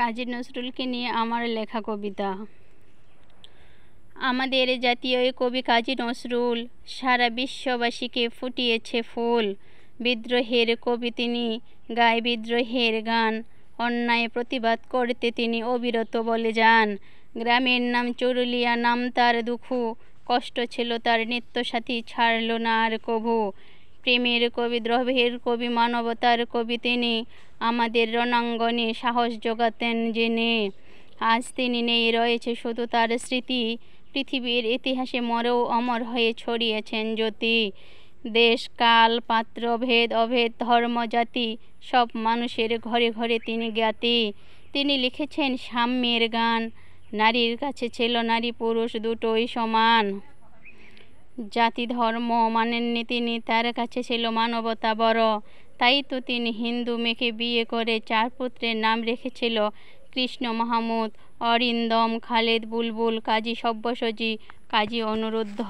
কাজী নজরুলকে নিয়ে আমার লেখা কবিতা। আমাদের জাতীয় কবি কাজী নজরুল সারা বিশ্ববাসীকে ফুটিয়েছে ফুল। বিদ্রোহের কবি তিনি, গায় বিদ্রোহের গান। অন্যায় প্রতিবাদ করতে তিনি অবিরত বলে যান। গ্রামের নাম চরুলিয়া, নাম তার দুখু। কষ্ট ছিল তার নিত্যসাথী, ছাড়ল না আর কভু। প্রেমের কবি, দ্রবের কবি, মানবতার কবি তিনি। আমাদের রণাঙ্গনে সাহস জোগাতেন জেনে। আজ তিনি নেই, রয়েছে শুধু তার স্মৃতি। পৃথিবীর ইতিহাসে মরেও অমর হয়ে ছড়িয়েছেন জ্যোতি। দেশ কাল পাত্র ভেদ অভেদ ধর্ম জাতি, সব মানুষের ঘরে ঘরে তিনি জ্ঞাতি। তিনি লিখেছেন সাম্যের গান। নারীর কাছে ছিল নারী পুরুষ দুটোই সমান। জাতি ধর্ম মানেননি তিনি, তার কাছে ছিল মানবতা বড়। তাই তো তিনি হিন্দু মেয়েকে বিয়ে করে 4 পুত্রের নাম রেখেছিল কৃষ্ণ, মাহমুদ, অরিন্দম, খালেদ, বুলবুল, কাজী সব্যসাচী, কাজী অনুরুদ্ধ।